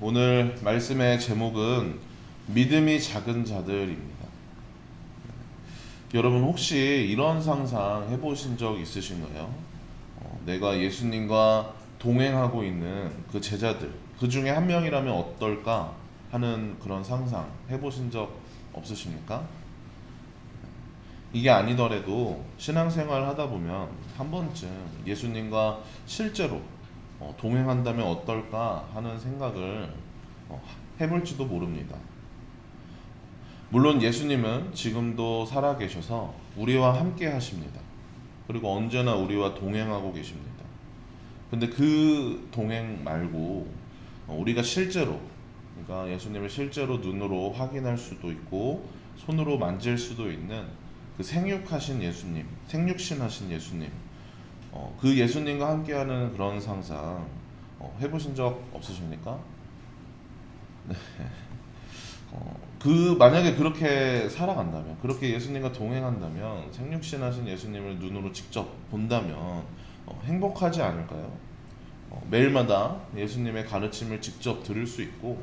오늘 말씀의 제목은 믿음이 작은 자들입니다. 여러분 혹시 이런 상상 해보신 적 있으신가요? 내가 예수님과 동행하고 있는 그 제자들, 그 중에 한 명이라면 어떨까 하는 그런 상상 해보신 적 없으십니까? 이게 아니더라도 신앙생활 하다 보면 한 번쯤 예수님과 실제로 동행한다면 어떨까 하는 생각을 해볼지도 모릅니다. 물론 예수님은 지금도 살아계셔서 우리와 함께 하십니다. 그리고 언제나 우리와 동행하고 계십니다. 근데 그 동행 말고 우리가 실제로, 그러니까 예수님을 실제로 눈으로 확인할 수도 있고 손으로 만질 수도 있는 그 생육하신 예수님, 생육신하신 예수님, 그 예수님과 함께하는 그런 상상 해보신 적 없으십니까? 네. 만약에 그렇게 살아간다면, 그렇게 예수님과 동행한다면, 생육신하신 예수님을 눈으로 직접 본다면 행복하지 않을까요? 매일마다 예수님의 가르침을 직접 들을 수 있고,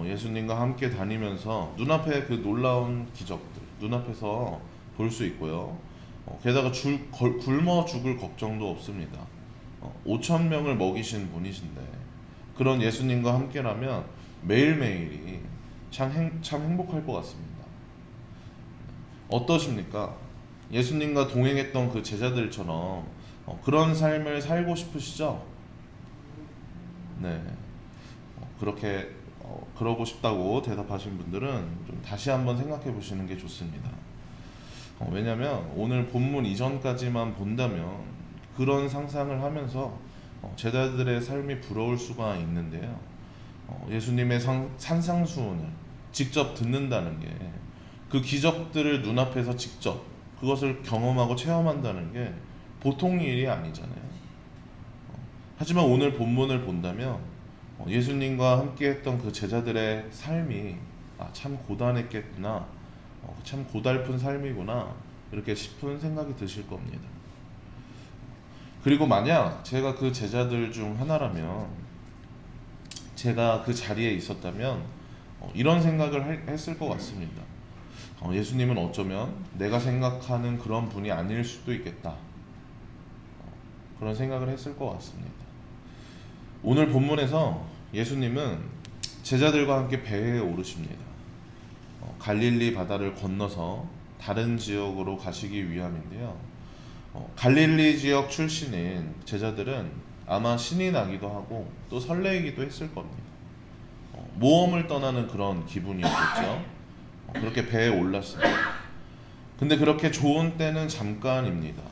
예수님과 함께 다니면서 눈앞에 그 놀라운 기적들, 눈앞에서 볼 수 있고요. 게다가 굶어 죽을 걱정도 없습니다. 5천 명을 먹이신 분이신데 그런 예수님과 함께라면 매일매일이 참 행복할 것 같습니다. 어떠십니까? 예수님과 동행했던 그 제자들처럼 그런 삶을 살고 싶으시죠? 네. 그렇게 그러고 싶다고 대답하신 분들은 좀 다시 한번 생각해 보시는 게 좋습니다. 왜냐하면 오늘 본문 이전까지만 본다면 그런 상상을 하면서 제자들의 삶이 부러울 수가 있는데요. 예수님의 산상수훈을 직접 듣는다는 게, 그 기적들을 눈앞에서 직접 그것을 경험하고 체험한다는 게 보통 일이 아니잖아요. 하지만 오늘 본문을 본다면 예수님과 함께 했던 그 제자들의 삶이 참 고단했겠구나, 참 고달픈 삶이구나, 이렇게 싶은 생각이 드실 겁니다. 그리고 만약 제가 그 제자들 중 하나라면, 제가 그 자리에 있었다면 이런 생각을 했을 것 같습니다. 예수님은 어쩌면 내가 생각하는 그런 분이 아닐 수도 있겠다, 그런 생각을 했을 것 같습니다. 오늘 본문에서 예수님은 제자들과 함께 배에 오르십니다. 갈릴리 바다를 건너서 다른 지역으로 가시기 위함인데요. 갈릴리 지역 출신인 제자들은 아마 신이 나기도 하고 또 설레이기도 했을 겁니다. 모험을 떠나는 그런 기분이었겠죠. 그렇게 배에 올랐습니다. 근데 그렇게 좋은 때는 잠깐입니다.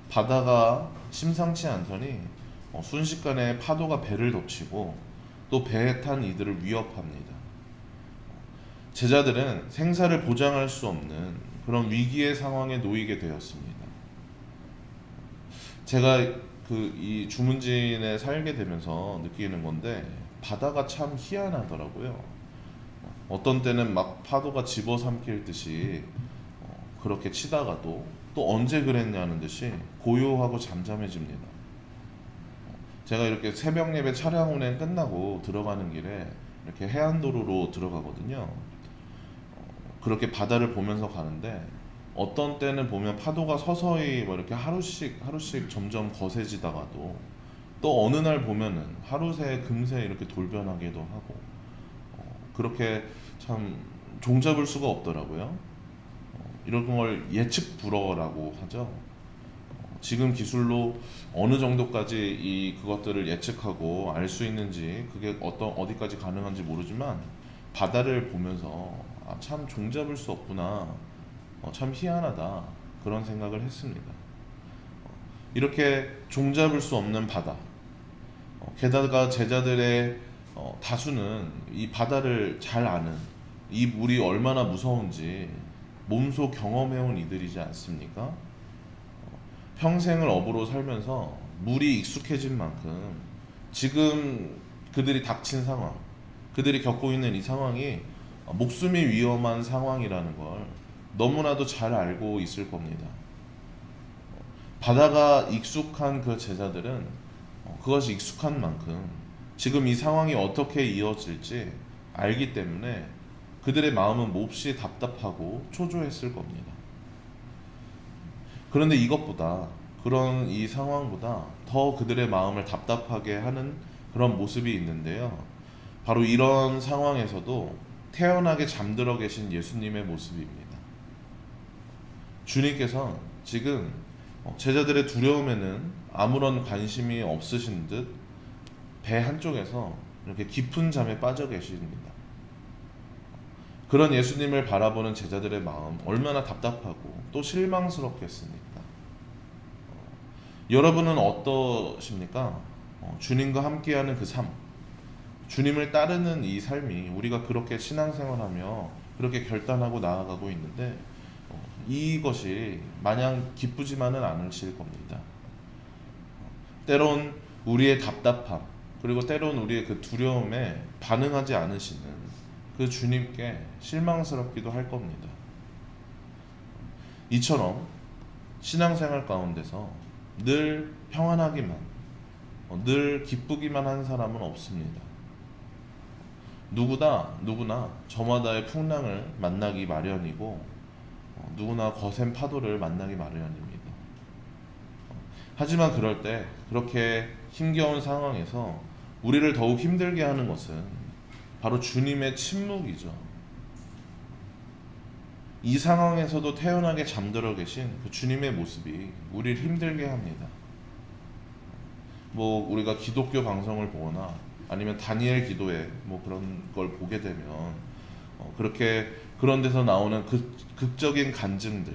바다가 심상치 않더니 순식간에 파도가 배를 덮치고 또 배에 탄 이들을 위협합니다. 제자들은 생사를 보장할 수 없는 그런 위기의 상황에 놓이게 되었습니다. 제가 이 주문진에 살게 되면서 느끼는 건데, 바다가 참 희한하더라고요. 어떤 때는 막 파도가 집어삼킬 듯이 그렇게 치다가도 또 언제 그랬냐는 듯이 고요하고 잠잠해집니다. 제가 이렇게 새벽 예배 차량 운행 끝나고 들어가는 길에 이렇게 해안도로로 들어가거든요. 그렇게 바다를 보면서 가는데 어떤 때는 보면 파도가 서서히 뭐 이렇게 하루씩 점점 거세지다가도 또 어느 날 보면은 하루새 금세 이렇게 돌변하기도 하고, 그렇게 참 종잡을 수가 없더라고요. 이런 걸 예측 불허라고 하죠. 지금 기술로 어느 정도까지 그것들을 예측하고 알 수 있는지, 그게 어디까지 가능한지 모르지만 바다를 보면서 참 종잡을 수 없구나, 참 희한하다, 그런 생각을 했습니다. 이렇게 종잡을 수 없는 바다, 게다가 제자들의 다수는 이 바다를 잘 아는, 이 물이 얼마나 무서운지 몸소 경험해온 이들이지 않습니까? 평생을 어부로 살면서 물이 익숙해진 만큼 지금 그들이 닥친 상황, 그들이 겪고 있는 이 상황이 목숨이 위험한 상황이라는 걸 너무나도 잘 알고 있을 겁니다. 바다가 익숙한 그 제자들은 그것이 익숙한 만큼 지금 이 상황이 어떻게 이어질지 알기 때문에 그들의 마음은 몹시 답답하고 초조했을 겁니다. 그런데 이것보다, 그런 이 상황보다 더 그들의 마음을 답답하게 하는 그런 모습이 있는데요. 바로 이런 상황에서도 태연하게 잠들어 계신 예수님의 모습입니다. 주님께서 지금 제자들의 두려움에는 아무런 관심이 없으신 듯 배 한쪽에서 이렇게 깊은 잠에 빠져 계십니다. 그런 예수님을 바라보는 제자들의 마음 얼마나 답답하고 또 실망스럽겠습니까? 여러분은 어떠십니까? 주님과 함께하는 그 삶, 주님을 따르는 이 삶이 우리가 그렇게 신앙생활하며 그렇게 결단하고 나아가고 있는데 이것이 마냥 기쁘지만은 않으실 겁니다. 때론 우리의 답답함, 그리고 때론 우리의 그 두려움에 반응하지 않으시는 그 주님께 실망스럽기도 할 겁니다. 이처럼 신앙생활 가운데서 늘 평안하기만, 늘 기쁘기만 한 사람은 없습니다. 누구나 저마다의 풍랑을 만나기 마련이고 누구나 거센 파도를 만나기 마련입니다. 하지만 그럴 때 그렇게 힘겨운 상황에서 우리를 더욱 힘들게 하는 것은 바로 주님의 침묵이죠. 이 상황에서도 태연하게 잠들어 계신 그 주님의 모습이 우리를 힘들게 합니다. 우리가 기독교 방송을 보거나 아니면 다니엘 기도에 그런 걸 보게 되면 그렇게 그런 데서 나오는 극적인 간증들,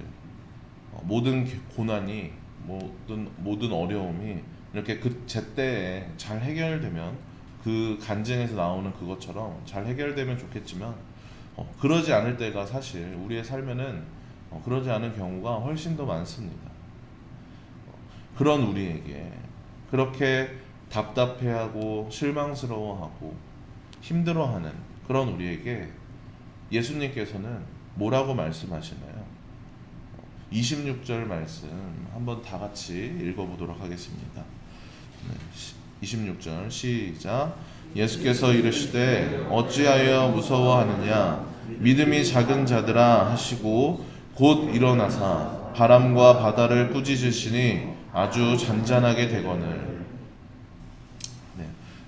모든 고난이, 모든 어려움이 이렇게 그 제때에 잘 해결되면, 그 간증에서 나오는 그것처럼 잘 해결되면 좋겠지만 그러지 않을 때가 사실 우리의 삶에는 그러지 않은 경우가 훨씬 더 많습니다. 그런 우리에게, 그렇게 답답해하고 실망스러워하고 힘들어하는 그런 우리에게 예수님께서는 뭐라고 말씀하시나요? 26절 말씀 한번 다 같이 읽어보도록 하겠습니다. 26절 시작. 예수께서 이르시되 어찌하여 무서워하느냐, 믿음이 작은 자들아 하시고 곧 일어나사 바람과 바다를 꾸짖으시니 아주 잔잔하게 되거늘.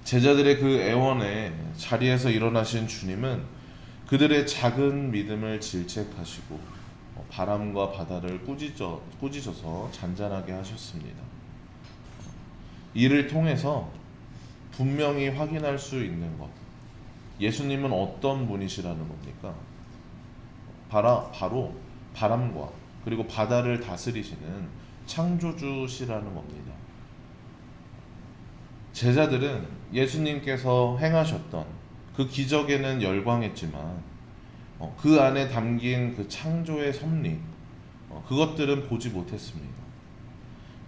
제자들의 그 애원의 자리에서 일어나신 주님은 그들의 작은 믿음을 질책하시고 바람과 바다를 꾸짖어서 잔잔하게 하셨습니다. 이를 통해서 분명히 확인할 수 있는 것, 예수님은 어떤 분이시라는 겁니까? 바로 바람과 그리고 바다를 다스리시는 창조주시라는 겁니다. 제자들은 예수님께서 행하셨던 그 기적에는 열광했지만 그 안에 담긴 그 창조의 섭리, 그것들은 보지 못했습니다.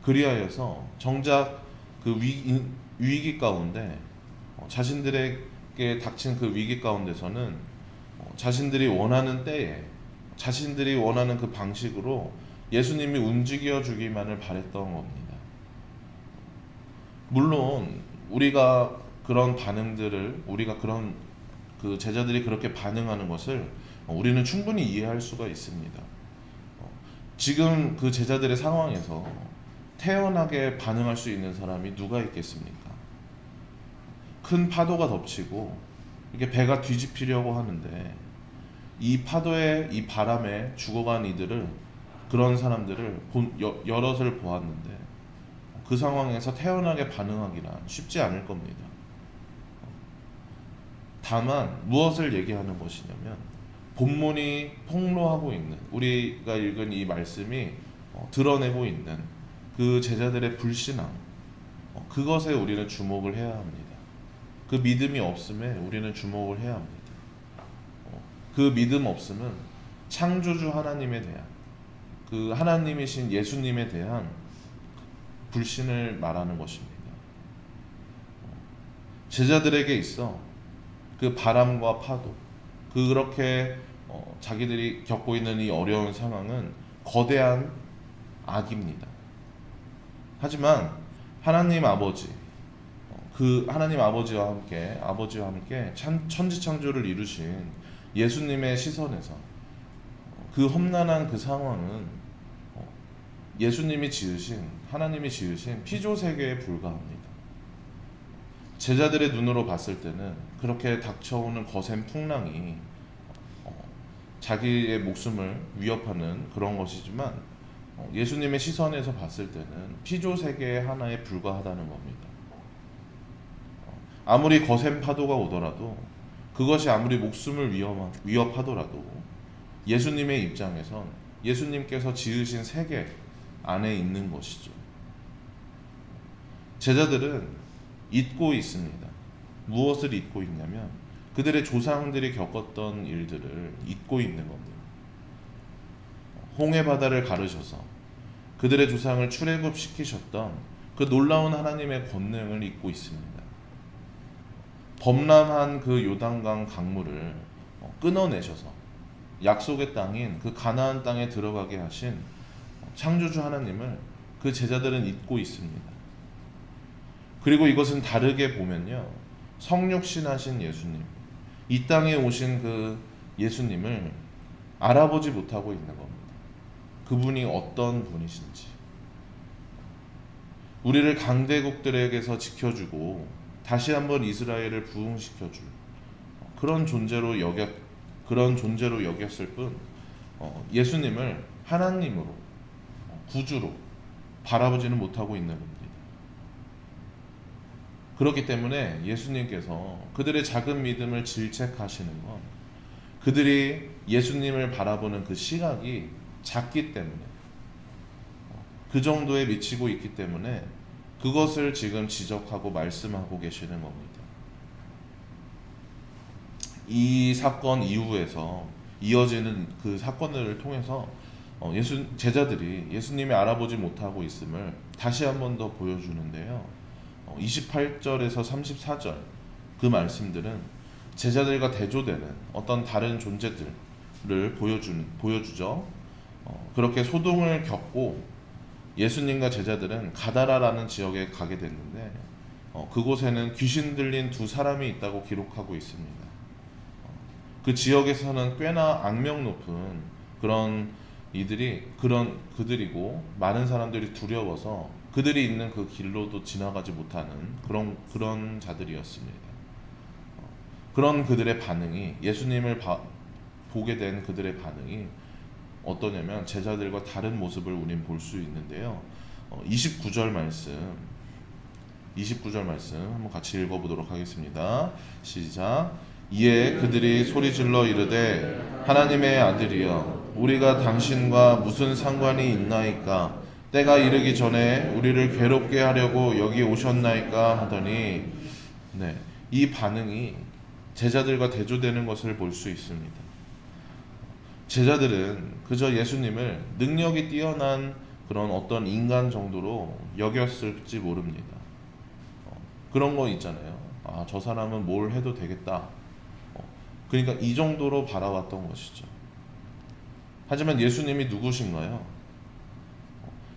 그리하여서 정작 그 위기 가운데, 자신들에게 닥친 그 위기 가운데서는 자신들이 원하는 때에 자신들이 원하는 그 방식으로 예수님이 움직여 주기만을 바랬던 겁니다. 물론 우리가 그런 반응들을, 우리가 그런 그 제자들이 그렇게 반응하는 것을 우리는 충분히 이해할 수가 있습니다. 지금 그 제자들의 상황에서 태연하게 반응할 수 있는 사람이 누가 있겠습니까? 큰 파도가 덮치고 이렇게 배가 뒤집히려고 하는데 이 파도에, 이 바람에 죽어간 이들을, 그런 사람들을 여럿을 보았는데 그 상황에서 태연하게 반응하기란 쉽지 않을 겁니다. 다만 무엇을 얘기하는 것이냐면, 본문이 폭로하고 있는, 우리가 읽은 이 말씀이 드러내고 있는 그 제자들의 불신앙, 그것에 우리는 주목을 해야 합니다. 그 믿음이 없음에 우리는 주목을 해야 합니다. 그 믿음 없음은 창조주 하나님에 대한, 그 하나님이신 예수님에 대한 불신을 말하는 것입니다. 제자들에게 있어 그 바람과 파도, 그렇게 자기들이 겪고 있는 이 어려운 상황은 거대한 악입니다. 하지만 하나님 아버지, 그 하나님 아버지와 함께 천지창조를 이루신 예수님의 시선에서 그 험난한 그 상황은 예수님이 지으신, 하나님이 지으신 피조 세계에 불과합니다. 제자들의 눈으로 봤을 때는 그렇게 닥쳐오는 거센 풍랑이 자기의 목숨을 위협하는 그런 것이지만, 예수님의 시선에서 봤을 때는 피조 세계의 하나에 불과하다는 겁니다. 아무리 거센 파도가 오더라도, 그것이 아무리 목숨을 위협하더라도 예수님의 입장에선 예수님께서 지으신 세계 안에 있는 것이죠. 제자들은 잊고 있습니다. 무엇을 잊고 있냐면 그들의 조상들이 겪었던 일들을 잊고 있는 겁니다. 홍해 바다를 가르셔서 그들의 조상을 출애굽시키셨던 그 놀라운 하나님의 권능을 잊고 있습니다. 범람한 그 요단강 강물을 끊어내셔서 약속의 땅인 그 가나안 땅에 들어가게 하신 창조주 하나님을 그 제자들은 잊고 있습니다. 그리고 이것은 다르게 보면요, 성육신하신 예수님, 이 땅에 오신 그 예수님을 알아보지 못하고 있는 겁니다. 그분이 어떤 분이신지, 우리를 강대국들에게서 지켜주고 다시 한번 이스라엘을 부흥시켜줄 그런 존재로 여겼을 뿐, 예수님을 하나님으로, 구주로 바라보지는 못하고 있는 겁니다. 그렇기 때문에 예수님께서 그들의 작은 믿음을 질책하시는 건 그들이 예수님을 바라보는 그 시각이 작기 때문에, 그 정도에 미치고 있기 때문에 그것을 지금 지적하고 말씀하고 계시는 겁니다. 이 사건 이후에서 이어지는 그 사건들을 통해서 제자들이 예수님이 알아보지 못하고 있음을 다시 한 번 더 보여주는데요. 28절에서 34절 그 말씀들은 제자들과 대조되는 어떤 다른 존재들을 보여주죠. 그렇게 소동을 겪고 예수님과 제자들은 가다라라는 지역에 가게 됐는데, 그곳에는 귀신 들린 두 사람이 있다고 기록하고 있습니다. 그 지역에서는 꽤나 악명 높은 그들이고 많은 사람들이 두려워서 그들이 있는 그 길로도 지나가지 못하는 그런 자들이었습니다. 그런 그들의 반응이, 예수님을 보게 된 그들의 반응이 어떠냐면 제자들과 다른 모습을 우린 볼 수 있는데요. 29절 말씀 한번 같이 읽어보도록 하겠습니다. 시작. 이에 그들이 소리질러 이르되 하나님의 아들이여, 우리가 당신과 무슨 상관이 있나이까? 때가 이르기 전에 우리를 괴롭게 하려고 여기 오셨나이까? 하더니, 이 반응이 제자들과 대조되는 것을 볼 수 있습니다. 제자들은 그저 예수님을 능력이 뛰어난 그런 어떤 인간 정도로 여겼을지 모릅니다. 그런 거 있잖아요. 저 사람은 뭘 해도 되겠다. 그러니까 이 정도로 바라왔던 것이죠. 하지만 예수님이 누구신가요?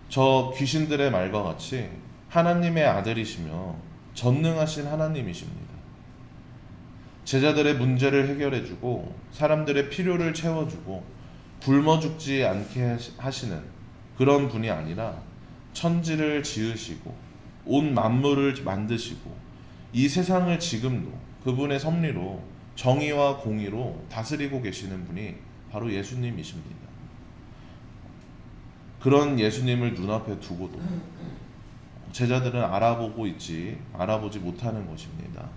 저 귀신들의 말과 같이 하나님의 아들이시며 전능하신 하나님이십니다. 제자들의 문제를 해결해주고 사람들의 필요를 채워주고 굶어 죽지 않게 하시는 그런 분이 아니라, 천지를 지으시고 온 만물을 만드시고 이 세상을 지금도 그분의 섭리로 정의와 공의로 다스리고 계시는 분이 바로 예수님이십니다. 그런 예수님을 눈앞에 두고도 제자들은 알아보지 못하는 것입니다.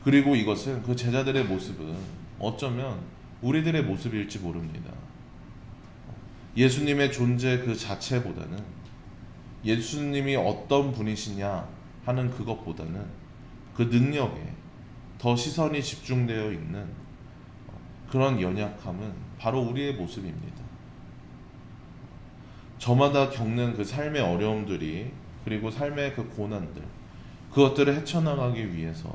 그리고 이것은, 그 제자들의 모습은 어쩌면 우리들의 모습일지 모릅니다. 예수님의 존재 그 자체보다는 예수님이 어떤 분이시냐 하는 그것보다는 그 능력에 더 시선이 집중되어 있는 그런 연약함은 바로 우리의 모습입니다. 저마다 겪는 그 삶의 어려움들이, 그리고 삶의 그 고난들, 그것들을 헤쳐나가기 위해서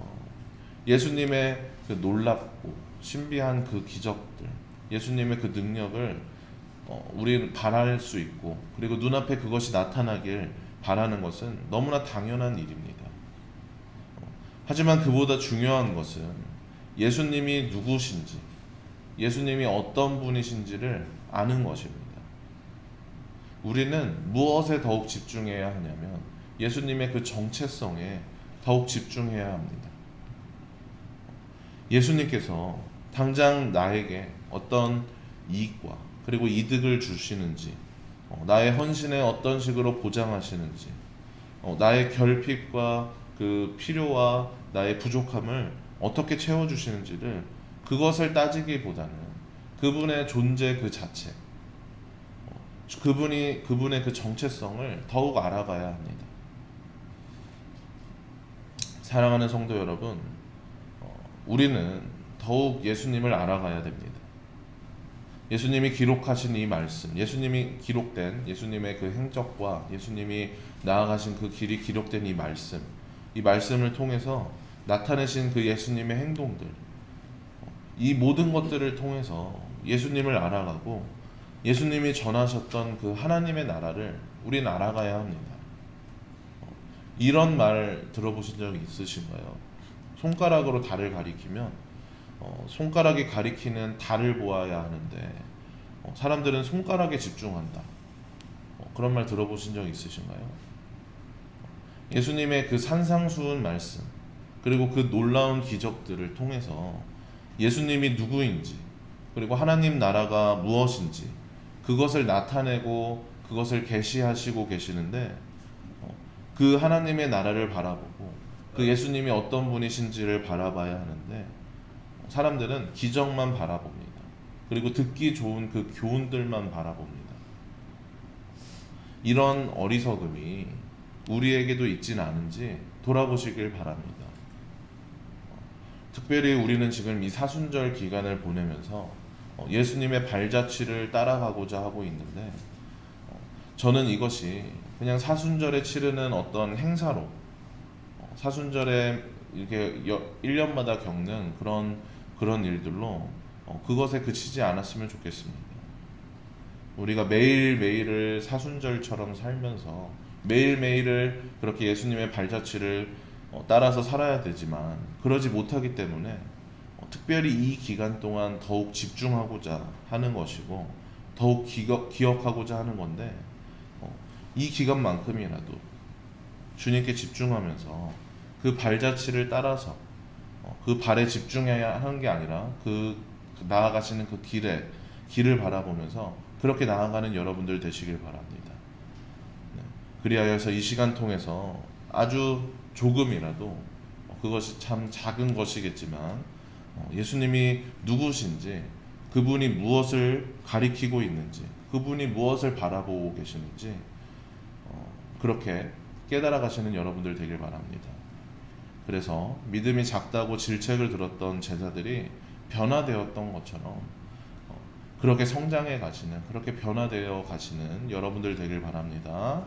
예수님의 그 놀랍고 신비한 그 기적들, 예수님의 그 능력을 우리는 바랄 수 있고, 그리고 눈앞에 그것이 나타나길 바라는 것은 너무나 당연한 일입니다. 하지만 그보다 중요한 것은 예수님이 누구신지, 예수님이 어떤 분이신지를 아는 것입니다. 우리는 무엇에 더욱 집중해야 하냐면 예수님의 그 정체성에 더욱 집중해야 합니다. 예수님께서 당장 나에게 어떤 이익과 그리고 이득을 주시는지, 나의 헌신에 어떤 식으로 보장하시는지, 나의 결핍과 그 필요와 나의 부족함을 어떻게 채워주시는지를, 그것을 따지기보다는 그분의 존재 그 자체, 그분의 그 정체성을 더욱 알아가야 합니다. 사랑하는 성도 여러분, 우리는 더욱 예수님을 알아가야 됩니다. 예수님이 기록하신 이 말씀, 예수님이 기록된 예수님의 그 행적과 예수님이 나아가신 그 길이 기록된 이 말씀을 통해서 나타내신 그 예수님의 행동들, 이 모든 것들을 통해서 예수님을 알아가고 예수님이 전하셨던 그 하나님의 나라를 우린 알아가야 합니다. 이런 말 들어보신 적 있으신가요? 손가락으로 달을 가리키면 손가락이 가리키는 달을 보아야 하는데 사람들은 손가락에 집중한다. 그런 말 들어보신 적 있으신가요? 예수님의 그 산상수훈 말씀, 그리고 그 놀라운 기적들을 통해서 예수님이 누구인지, 그리고 하나님 나라가 무엇인지 그것을 나타내고 그것을 계시하시고 계시는데, 그 하나님의 나라를 바라보고 그 예수님이 어떤 분이신지를 바라봐야 하는데 사람들은 기적만 바라봅니다. 그리고 듣기 좋은 그 교훈들만 바라봅니다. 이런 어리석음이 우리에게도 있진 않은지 돌아보시길 바랍니다. 특별히 우리는 지금 이 사순절 기간을 보내면서 예수님의 발자취를 따라가고자 하고 있는데, 저는 이것이 그냥 사순절에 치르는 어떤 행사로, 사순절에 이렇게 1년마다 겪는 그런 일들로 그것에 그치지 않았으면 좋겠습니다. 우리가 매일매일을 사순절처럼 살면서 매일매일을 그렇게 예수님의 발자취를 따라서 살아야 되지만 그러지 못하기 때문에 특별히 이 기간 동안 더욱 집중하고자 하는 것이고 더욱 기억하고자 하는 건데, 이 기간만큼이라도 주님께 집중하면서 그 발자취를 따라서 그 발에 집중해야 하는 게 아니라 그 나아가시는 그 길을 바라보면서 그렇게 나아가는 여러분들 되시길 바랍니다. 그리하여서 이 시간 통해서 아주 조금이라도, 그것이 참 작은 것이겠지만 예수님이 누구신지, 그분이 무엇을 가리키고 있는지, 그분이 무엇을 바라보고 계시는지 그렇게 깨달아 가시는 여러분들 되길 바랍니다. 그래서 믿음이 작다고 질책을 들었던 제자들이 변화되었던 것처럼 그렇게 성장해 가시는, 그렇게 변화되어 가시는 여러분들 되길 바랍니다.